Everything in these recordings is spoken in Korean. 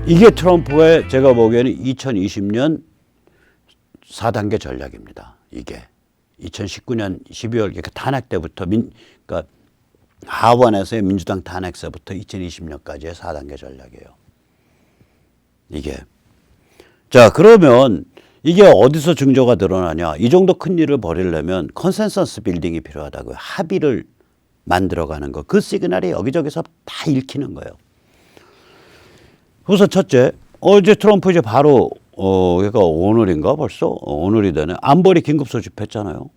이게 트럼프의 제가 보기에는 2020년 4단계 전략입니다. 이게 2019년 12월 그러니까 탄핵 때부터 그러니까 하원에서의 민주당 탄핵서부터 2020년까지의 4단계 전략이에요. 이게 자 그러면 이게 어디서 증조가 드러나냐? 이 정도 큰 일을 벌이려면 컨센서스 빌딩이 필요하다고요. 합의를 만들어가는 거. 그 시그널이 여기저기서 다 읽히는 거예요. 우선 첫째, 어제 트럼프 이제 바로 그러니까 오늘인가 벌써 오늘이 되네. 안보리 긴급 소집했잖아요.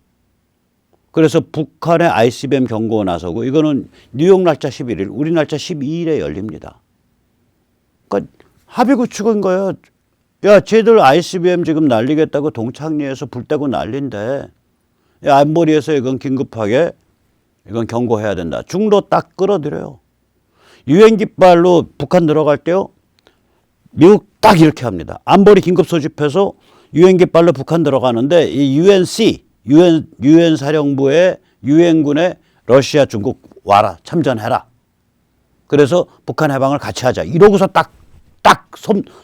그래서 북한의 ICBM 경고가 나서고 이거는 뉴욕 날짜 11일, 우리 날짜 12일에 열립니다. 그러니까 합의 구축인 거예요. 야, 쟤들 ICBM 지금 날리겠다고 동창리에서 불 떼고 난린데 야, 안보리에서 이건 긴급하게 이건 경고해야 된다. 중로 딱 끌어들여요. 유엔 깃발로 북한 들어갈 때요. 미국 딱 이렇게 합니다. 안보리 긴급 소집해서 유엔 깃발로 북한 들어가는데 이 유엔 사령부의 유엔군에 러시아, 중국 와라 참전해라. 그래서 북한 해방을 같이 하자. 이러고서 딱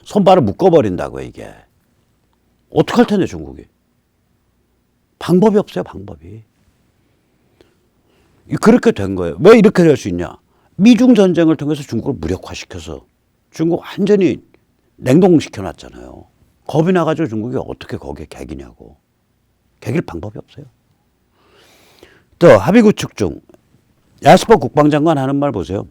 손발을 묶어버린다고요. 이게 어떡할 텐데 중국이. 방법이 없어요. 방법이. 그렇게 된 거예요. 왜 이렇게 될 수 있냐. 미중 전쟁을 통해서 중국을 무력화시켜서 중국 완전히 냉동시켜놨잖아요. 겁이 나가지고 중국이 어떻게 거기에 개기냐고. 개길 방법이 없어요. 또 합의 구축 중 야스퍼 국방장관 하는 말 보세요.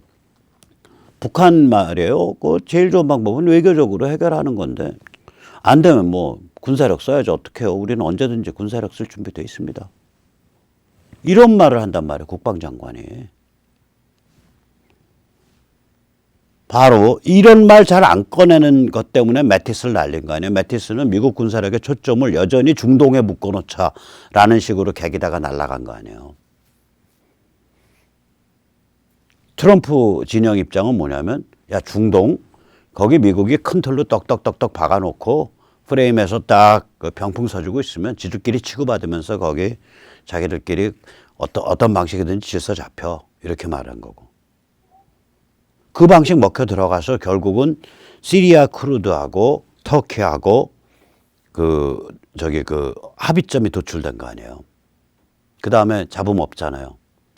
북한 말이에요. 그 제일 좋은 방법은 외교적으로 해결하는 건데 안 되면 뭐 군사력 써야죠. 어떻게 해요. 우리는 언제든지 군사력 쓸 준비되어 있습니다. 이런 말을 한단 말이에요. 국방장관이. 바로 이런 말 잘 안 꺼내는 것 때문에 매티스를 날린 거 아니에요. 매티스는 미국 군사력의 초점을 여전히 중동에 묶어놓자라는 식으로 개기다가 날아간 거 아니에요. 트럼프 진영 입장은 뭐냐면 야 중동 거기 미국이 큰 틀로 떡떡떡떡 박아놓고 프레임에서 딱 그 병풍 서주고 있으면 지들끼리 치고받으면서 거기 자기들끼리 어떤 방식이든지 질서 잡혀 이렇게 말한 거고. 그 방식 먹혀 들어가서 결국은 시리아 쿠르드하고 터키하고 그 합의점이 도출된 거 아니에요. 그 다음에 잡음 없잖아요.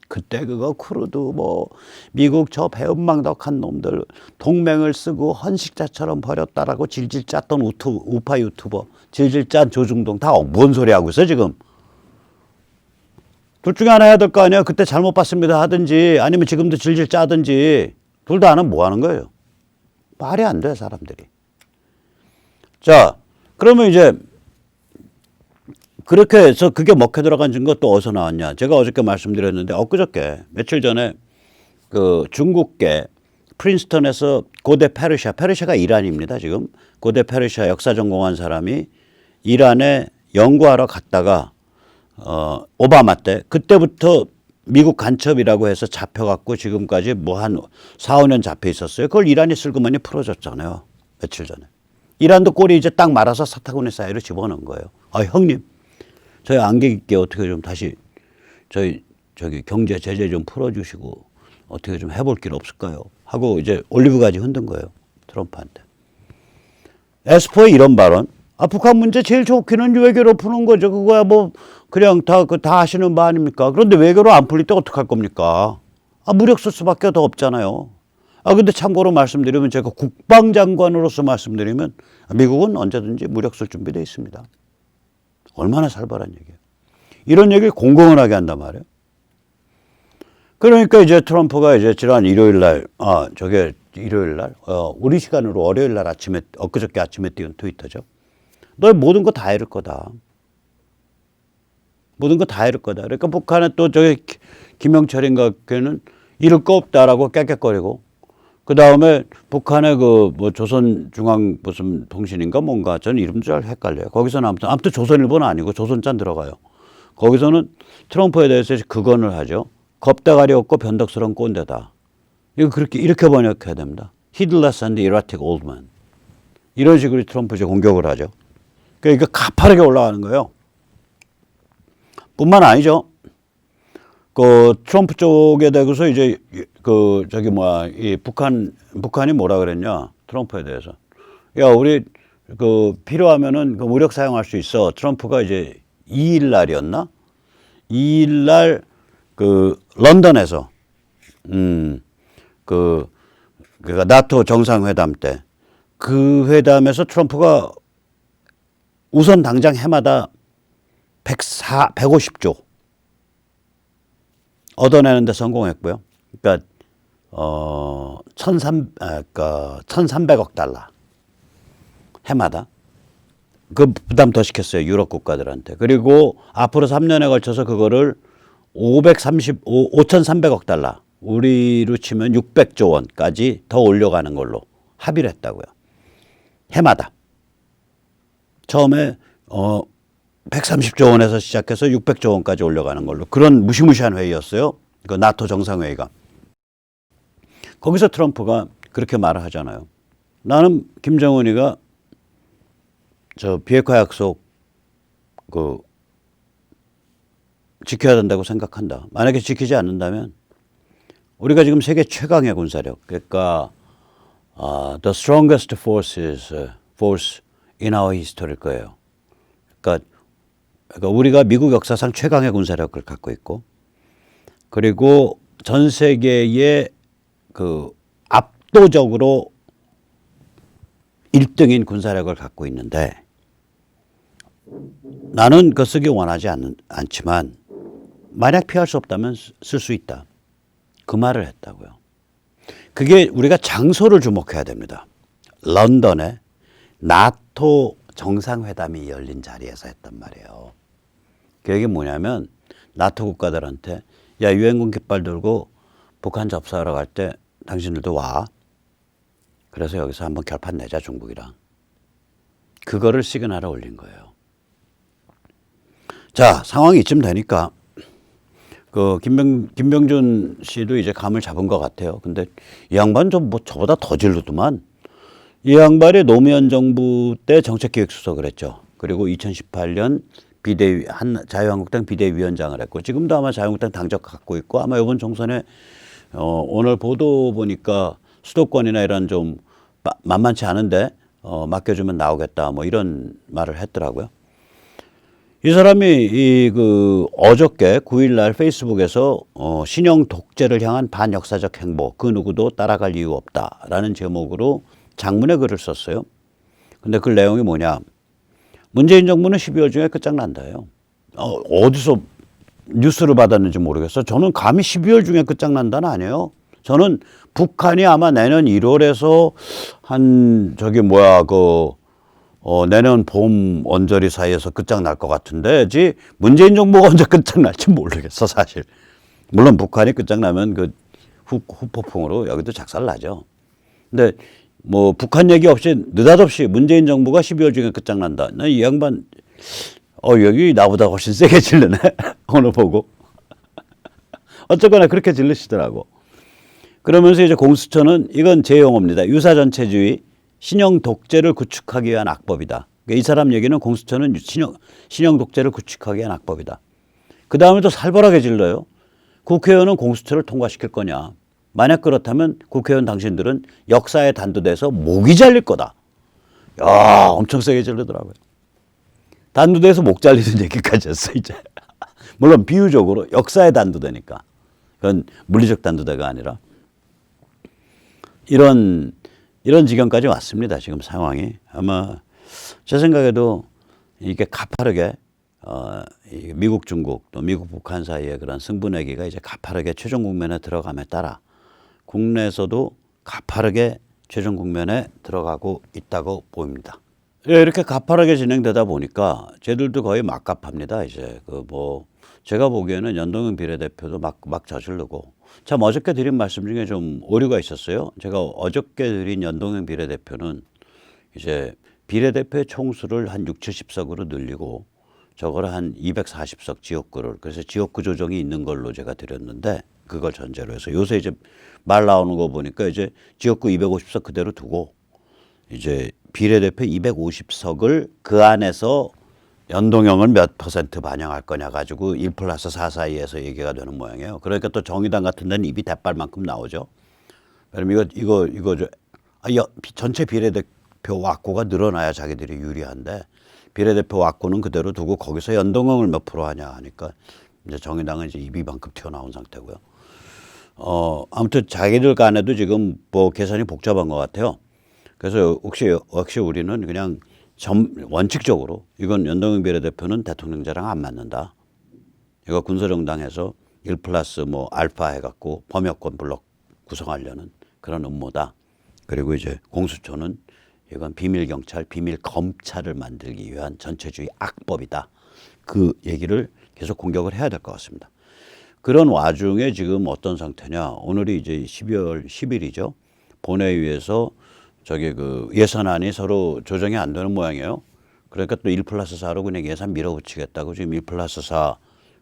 그때 그거 쿠르드 뭐 미국 저 배은망덕한 놈들 동맹을 쓰고 헌식자처럼 버렸다라고 질질 짰던 우파 유튜버 질질 짠 조중동 다 뭔 소리 하고 있어 지금. 둘 중에 하나 해야 될 거 아니에요. 그때 잘못 봤습니다 하든지 아니면 지금도 질질 짜든지. 둘 다 안 하면 뭐 하는 거예요? 말이 안 돼, 사람들이. 자, 그러면 이제 그렇게 해서 그게 먹혀 들어간 증거 또 어디서 나왔냐? 제가 어저께 말씀드렸는데 엊그저께 며칠 전에 그 중국계 프린스턴에서 고대 페르시아가 이란입니다, 지금. 고대 페르시아 역사 전공한 사람이 이란에 연구하러 갔다가 오바마 때 그때부터 미국 간첩이라고 해서 잡혀갖고 지금까지 뭐 한 4, 5년 잡혀 있었어요. 그걸 이란이 슬그머니 풀어줬잖아요. 며칠 전에. 이란도 꼴이 이제 딱 말아서 사타구니 사이로 집어넣은 거예요. 아, 형님, 저희 안개 깊게 어떻게 좀 다시 저희 경제 제재 좀 풀어주시고 어떻게 좀 해볼 길 없을까요? 하고 이제 올리브가지 흔든 거예요. 트럼프한테. 에스포의 이런 발언. 아, 북한 문제 제일 좋기는 외교로 푸는 거죠. 그거야 뭐 그냥 다 하시는 바 아닙니까? 그런데 외교로 안 풀릴 때 어떡할 겁니까? 아, 무력 쓸 수밖에 더 없잖아요. 아, 근데 참고로 말씀드리면 제가 국방장관으로서 말씀드리면 미국은 언제든지 무력 쓸 준비되어 있습니다. 얼마나 살벌한 얘기예요. 이런 얘기를 공공연하게 한단 말이에요. 그러니까 이제 트럼프가 이제 지난 일요일 날, 일요일 날, 우리 시간으로 월요일 날 아침에, 엊그저께 아침에 띄운 트위터죠. 너 모든 거 다 잃을 거다. 모든 거 다 잃을 거다. 그러니까 북한은 또 김영철인가 걔는 잃을 거 없다라고 깨깨거리고 그 다음에 북한의 그 뭐 조선중앙 무슨 통신인가 뭔가 저는 이름 잘 헷갈려요. 거기서는 아무튼 조선일보는 아니고 조선짠 들어가요. 거기서는 트럼프에 대해서 극언을 하죠. 겁대가리 없고 변덕스러운 꼰대다. 이거 이렇게 번역해야 됩니다. Heedless and erratic old man. 이런 식으로 트럼프 이제 공격을 하죠. 그러니까 가파르게 올라가는 거예요. 뿐만 아니죠. 그 트럼프 쪽에 대해서 이제 이 북한이 뭐라 그랬냐 트럼프에 대해서 야, 우리 그 필요하면은 그 무력 사용할 수 있어. 트럼프가 이제 2일 날이었나? 2일 날 그 런던에서 그니까 나토 정상회담 때 그 회담에서 트럼프가 우선 당장 해마다 150조 얻어내는 데 성공했고요. 그러니까 1,300억 달러 해마다 그 부담 더 시켰어요. 유럽 국가들한테. 그리고 앞으로 3년에 걸쳐서 그거를 5,300억 달러 우리로 치면 600조 원까지 더 올려가는 걸로 합의를 했다고요. 해마다. 처음에 130조 원에서 시작해서 600조 원까지 올려가는 걸로 그런 무시무시한 회의였어요. 그 나토 정상회의가. 거기서 트럼프가 그렇게 말을 하잖아요. 나는 김정은이가 저 비핵화 약속 그 지켜야 된다고 생각한다. 만약에 지키지 않는다면 우리가 지금 세계 최강의 군사력, 그러니까 the strongest force in our history일 거예요. 그러니까 우리가 미국 역사상 최강의 군사력을 갖고 있고, 그리고 전 세계의 그 압도적으로 1등인 군사력을 갖고 있는데 나는 그거 쓰기 원하지 않지만 만약 피할 수 없다면 쓸 수 있다. 그 말을 했다고요. 그게 우리가 장소를 주목해야 됩니다. 런던에 나토 정상회담이 열린 자리에서 했단 말이에요. 그게 뭐냐면 나토 국가들한테 야, 유엔군 깃발 들고 북한 접수하러 갈 때 당신들도 와. 그래서 여기서 한번 결판 내자, 중국이랑. 그거를 시그널에 올린 거예요. 자, 상황이 이쯤 되니까 그 김병준 씨도 이제 감을 잡은 것 같아요. 근데 이 양반 좀 뭐 저보다 더 질르더만. 이 양반이 노무현 정부 때 정책기획수석을 했죠. 그리고 2018년 자유한국당 비대위원장을 했고 지금도 아마 자유한국당 당적 갖고 있고 아마 이번 총선에 오늘 보도 보니까 수도권이나 이런 좀 만만치 않은데 맡겨주면 나오겠다 뭐 이런 말을 했더라고요. 이 사람이 어저께 9일 날 페이스북에서 신형 독재를 향한 반역사적 행보 그 누구도 따라갈 이유 없다라는 제목으로 장문의 글을 썼어요. 근데 그 내용이 뭐냐? 문재인 정부는 12월 중에 끝장난다예요. 어디서 뉴스를 받았는지 모르겠어. 저는 감히 12월 중에 끝장난다는 아니에요. 저는 북한이 아마 내년 1월에서 내년 봄 언저리 사이에서 끝장날 것 같은데, 문재인 정부가 언제 끝장날지 모르겠어, 사실. 물론 북한이 끝장나면 그 후폭풍으로 여기도 작살나죠. 근데 뭐 북한 얘기 없이 느닷없이 문재인 정부가 12월 중에 끝장난다. 나 이 양반 여기 나보다 훨씬 세게 질르네. 오늘 보고. 어쨌거나 그렇게 질르시더라고. 그러면서 이제 공수처는 이건 제 용어입니다. 유사전체주의, 신형 독재를 구축하기 위한 악법이다. 그러니까 이 사람 얘기는 공수처는 신형 독재를 구축하기 위한 악법이다. 그 다음에 또 살벌하게 질러요. 국회의원은 공수처를 통과시킬 거냐. 만약 그렇다면 국회의원 당신들은 역사에 단두대서 목이 잘릴 거다. 야, 엄청 세게 질르더라고요. 단두대에서 목 잘리는 얘기까지 했어, 이제. 물론 비유적으로 역사에 단두대니까. 그건 물리적 단두대가 아니라. 이런 지경까지 왔습니다. 지금 상황이. 아마 제 생각에도 이게 가파르게 미국, 중국 또 미국, 북한 사이의 그런 승부내기가 이제 가파르게 최종 국면에 들어감에 따라 국내에서도 가파르게 최종 국면에 들어가고 있다고 보입니다. 예, 이렇게 가파르게 진행되다 보니까 쟤들도 거의 막갑합니다. 이제 제가 보기에는 연동형 비례대표도 막 저지르고 참 어저께 드린 말씀 중에 좀 오류가 있었어요. 제가 어저께 드린 연동형 비례대표는 이제 비례대표의 총수를 한 6, 70석으로 늘리고 저거를 한 240석 지역구를 그래서 지역구 조정이 있는 걸로 제가 드렸는데 그걸 전제로 해서 요새 이제 말 나오는 거 보니까 이제 지역구 250석 그대로 두고 이제 비례대표 250석을 그 안에서 연동형을 몇 퍼센트 반영할 거냐 가지고 1+4 사이에서 얘기가 되는 모양이에요. 그러니까 또 정의당 같은 데는 입이 대빨만큼 나오죠. 그럼 전체 비례대표 비례대표 왁구가 늘어나야 자기들이 유리한데 비례대표 왁구는 그대로 두고 거기서 연동형을 몇 프로 하냐 하니까 이제 정의당은 이제 입이 반급 튀어나온 상태고요. 아무튼 자기들 간에도 지금 뭐 계산이 복잡한 것 같아요. 그래서 역시 우리는 그냥 원칙적으로 이건 연동형 비례대표는 대통령제랑 안 맞는다. 이거 군소정당에서 1+ 뭐 알파 해갖고 범여권 블록 구성하려는 그런 음모다. 그리고 이제 공수처는 이건 비밀 경찰, 비밀 검찰을 만들기 위한 전체주의 악법이다. 그 얘기를 계속 공격을 해야 될 것 같습니다. 그런 와중에 지금 어떤 상태냐? 오늘이 이제 12월 10일이죠. 본회의에서 저기 그 예산안이 서로 조정이 안 되는 모양이에요. 그러니까 또 1+4로 그냥 예산 밀어붙이겠다고 지금 1+4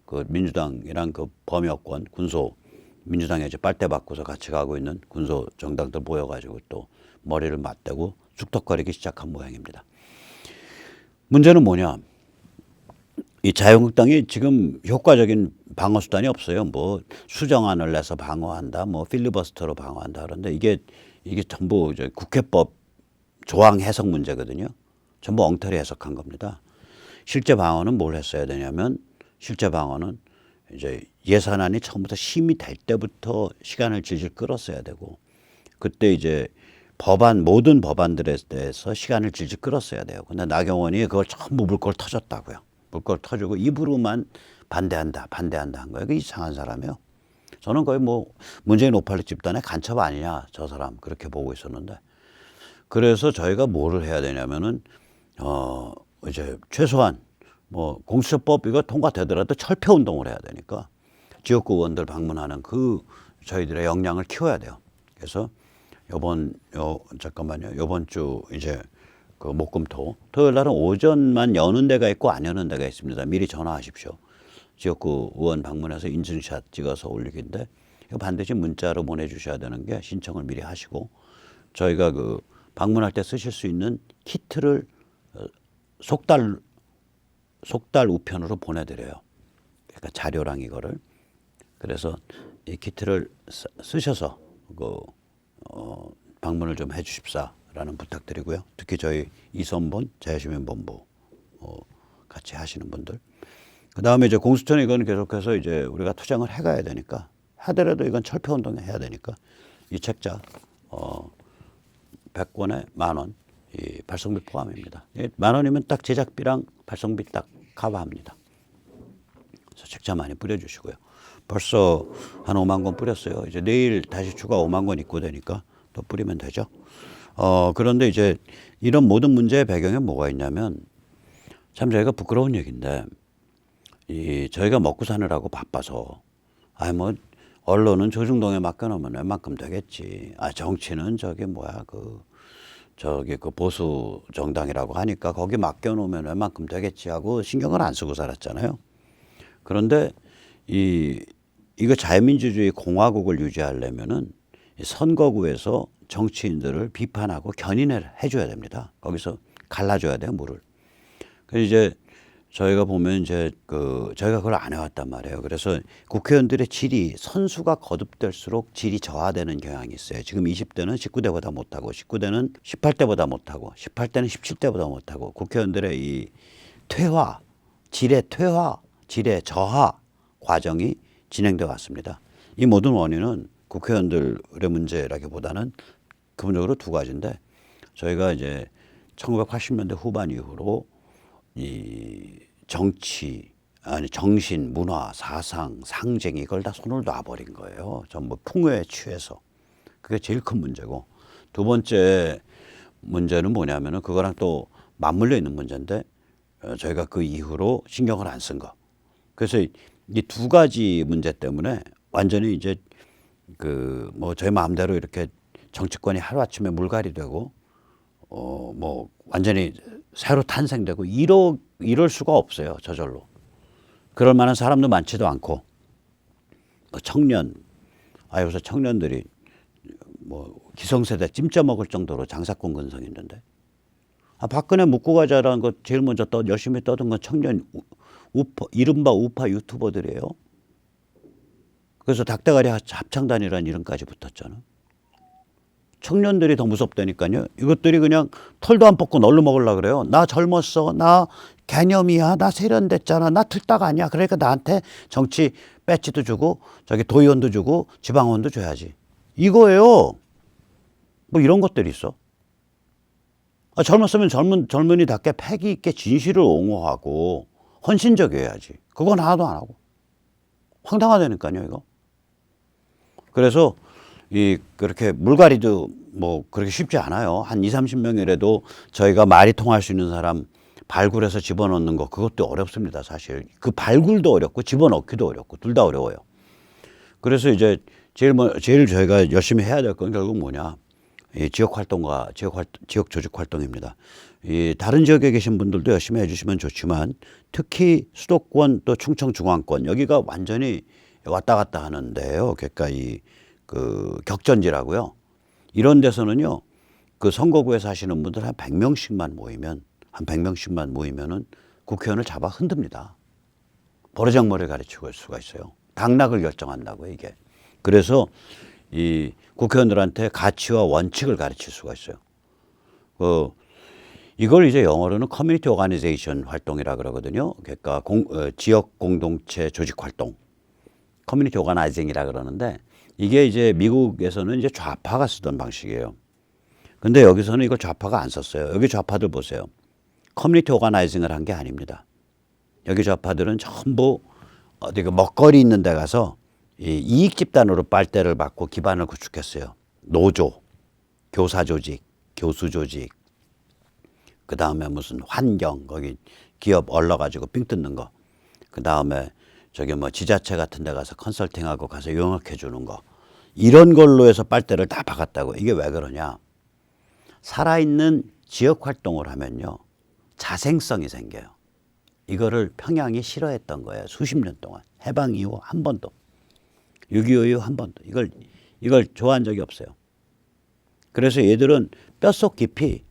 그 민주당이랑 그 범여권 군소 민주당에 이제 빨대 받고서 같이 가고 있는 군소 정당들 모여가지고 또 머리를 맞대고 쑥덕거리기 시작한 모양입니다. 문제는 뭐냐? 이 자유한국당이 지금 효과적인 방어 수단이 없어요. 뭐 수정안을 내서 방어한다, 뭐 필리버스터로 방어한다 그런데 이게 전부 이제 국회법 조항 해석 문제거든요. 전부 엉터리 해석한 겁니다. 실제 방어는 뭘 했어야 되냐면 실제 방어는 이제 예산안이 처음부터 심의될 때부터 시간을 질질 끌었어야 되고 그때 이제 모든 법안들에 대해서 시간을 질질 끌었어야 돼요. 근데 나경원이 그걸 전부 물꼬를 터졌다고요. 물꼬를 터주고 입으로만 반대한다 한 거예요. 그 이상한 사람이에요. 저는 거의 뭐 문재인 오팔리 집단의 간첩 아니냐 저 사람 그렇게 보고 있었는데 그래서 저희가 뭐를 해야 되냐면은 이제 최소한 뭐 공수처법 이거 통과되더라도 철폐 운동을 해야 되니까 지역구 의원들 방문하는 그 저희들의 역량을 키워야 돼요. 그래서 요번 주 이제 그 목금토 토요일 날은 오전만 여는 데가 있고 안 여는 데가 있습니다. 미리 전화하십시오. 지역구 의원 방문해서 인증샷 찍어서 올리기인데 이거 반드시 문자로 보내주셔야 되는 게 신청을 미리 하시고 저희가 그 방문할 때 쓰실 수 있는 키트를 속달 우편으로 보내드려요. 그러니까 자료랑 이거를 그래서 이 키트를 쓰셔서 방문을 좀 해주십사라는 부탁드리고요. 특히 저희 이선본 자유시민본부 같이 하시는 분들. 그 다음에 이제 공수처는 이건 계속해서 이제 우리가 투쟁을 해가야 되니까 하더라도 이건 철폐 운동을 해야 되니까 이 책자 100권에 10,000원 이 발송비 포함입니다. 10,000원이면 딱 제작비랑 발송비 딱 커버합니다. 그래서 책자 많이 뿌려주시고요. 벌써 한 5만 권 뿌렸어요. 이제 내일 다시 추가 5만 권 입고되니까 또 뿌리면 되죠. 그런데 이제 이런 모든 문제의 배경에 뭐가 있냐면 참 저희가 부끄러운 얘기인데 저희가 먹고 사느라고 바빠서 뭐 언론은 조중동에 맡겨놓으면 웬만큼 되겠지. 정치는 그 보수 정당이라고 하니까 거기 맡겨놓으면 웬만큼 되겠지 하고 신경을 안 쓰고 살았잖아요. 그런데 이거 자유민주주의 공화국을 유지하려면은 선거구에서 정치인들을 비판하고 견인을 해줘야 됩니다. 거기서 갈라줘야 돼요, 물을. 그래서 이제 저희가 보면 저희가 그걸 안 해왔단 말이에요. 그래서 국회의원들의 질이 선수가 거듭될수록 질이 저하되는 경향이 있어요. 지금 20대는 19대보다 못하고 19대는 18대보다 못하고 18대는 17대보다 못하고 국회의원들의 이 질의 저하 과정이 진행돼 왔습니다. 이 모든 원인은 국회의원들의 문제라기보다는 기본적으로 두 가지인데 저희가 이제 1980년대 후반 이후로 이 정신, 문화, 사상, 상징 이걸 다 손을 놔버린 거예요. 전부 풍요에 취해서. 그게 제일 큰 문제고 두 번째 문제는 뭐냐면은 그거랑 또 맞물려 있는 문제인데 저희가 그 이후로 신경을 안 쓴 거. 그래서 이 두 가지 문제 때문에 완전히 이제 뭐 저희 마음대로 이렇게 정치권이 하루아침에 물갈이 되고 뭐 완전히 새로 탄생되고 이럴 수가 없어요. 저절로. 그럴 만한 사람도 많지도 않고 뭐 요새 청년들이 뭐 기성세대 찜쪄 먹을 정도로 장사꾼 근성이 있는데 박근혜 묻고 가자라는 거 제일 먼저 열심히 떠든 건 청년 이른바 우파 유튜버들이에요. 그래서 닭대가리 합창단이라는 이름까지 붙었잖아. 청년들이 더 무섭다니까요. 이것들이 그냥 털도 안 뽑고 널로 먹으려고 그래요. 나 젊었어. 나 개념이야. 나 세련됐잖아. 나 틀딱 아니야. 그러니까 나한테 정치 배지도 주고 저기 도의원도 주고 지방원도 줘야지. 이거예요. 뭐 이런 것들이 있어. 젊었으면 젊은이답게 패기 있게 진실을 옹호하고 헌신적이어야지. 그건 하나도 안 하고. 황당하다니까요, 이거. 그래서 그렇게 물갈이도 뭐 그렇게 쉽지 않아요. 한 2, 30명이라도 저희가 말이 통할 수 있는 사람 발굴해서 집어넣는 거 그것도 어렵습니다, 사실. 그 발굴도 어렵고 집어넣기도 어렵고 둘 다 어려워요. 그래서 이제 제일 저희가 열심히 해야 될 건 결국 뭐냐? 이 지역 활동과 지역 조직 활동입니다. 이 다른 지역에 계신 분들도 열심히 해주시면 좋지만 특히 수도권 또 충청 중앙권 여기가 완전히 왔다 갔다 하는데요. 그러니까 그 격전지라고요. 이런 데서는요. 그 선거구에 사시는 분들 한 100명씩만 모이면은 국회의원을 잡아 흔듭니다. 버르장머리를 가르칠 수가 있어요. 당락을 결정한다고 이게. 그래서 이 국회의원들한테 가치와 원칙을 가르칠 수가 있어요. 이걸 이제 영어로는 커뮤니티 오가니제이션 활동이라 그러거든요. 그러니까 지역 공동체 조직 활동, 커뮤니티 오가나이징이라 그러는데 이게 이제 미국에서는 이제 좌파가 쓰던 방식이에요. 근데 여기서는 이걸 좌파가 안 썼어요. 여기 좌파들 보세요. 커뮤니티 오가나이징을 한 게 아닙니다. 여기 좌파들은 전부 어디 그 먹거리 있는 데 가서 이익 집단으로 빨대를 받고 기반을 구축했어요. 노조, 교사 조직, 교수 조직, 그 다음에 무슨 환경, 거기 기업 얼러가지고 삥 뜯는 거, 그 다음에 저기 뭐 지자체 같은 데 가서 컨설팅하고 가서 용역해 주는 거, 이런 걸로 해서 빨대를 다 박았다고. 이게 왜 그러냐? 살아있는 지역 활동을 하면요, 자생성이 생겨요. 이거를 평양이 싫어했던 거예요. 수십 년 동안. 해방 이후 한 번도. 6.25 이후 한 번도. 이걸 좋아한 적이 없어요. 그래서 얘들은 뼛속 깊이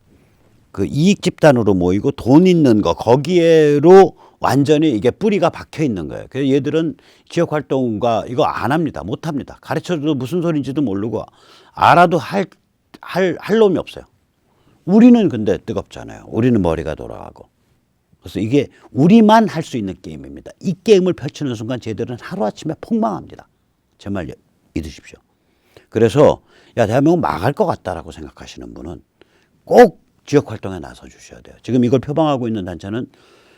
그 이익 집단으로 모이고 돈 있는 거, 거기에로 완전히 이게 뿌리가 박혀 있는 거예요. 그래서 얘들은 지역 활동과 이거 안 합니다. 못 합니다. 가르쳐줘도 무슨 소리인지도 모르고 알아도 할 놈이 없어요. 우리는 근데 뜨겁잖아요. 우리는 머리가 돌아가고. 그래서 이게 우리만 할 수 있는 게임입니다. 이 게임을 펼치는 순간 쟤들은 하루아침에 폭망합니다. 제 말 믿으십시오. 그래서 야, 대한민국 망할 것 같다라고 생각하시는 분은 꼭 지역 활동에 나서 주셔야 돼요. 지금 이걸 표방하고 있는 단체는,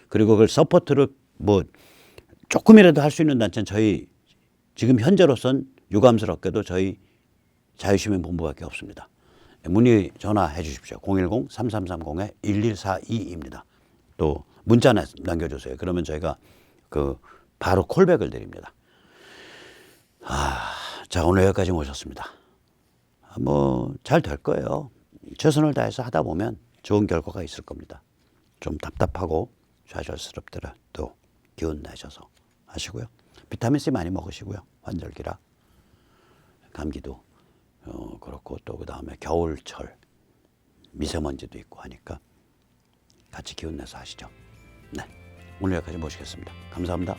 그리고 그걸 서포트를 뭐 조금이라도 할 수 있는 단체는 저희 지금 현재로선 유감스럽게도 저희 자유시민본부밖에 없습니다. 문의 전화해 주십시오. 010-3330-1142입니다. 또 문자 남겨주세요. 그러면 저희가 바로 콜백을 드립니다. 자, 오늘 여기까지 모셨습니다. 뭐 잘 될 거예요. 최선을 다해서 하다 보면 좋은 결과가 있을 겁니다. 좀 답답하고 좌절스럽더라도 기운 내셔서 하시고요. 비타민C 많이 먹으시고요. 환절기라 감기도 그렇고 또 그다음에 겨울철 미세먼지도 있고 하니까 같이 기운 내서 하시죠. 네, 오늘 여기까지 모시겠습니다. 감사합니다.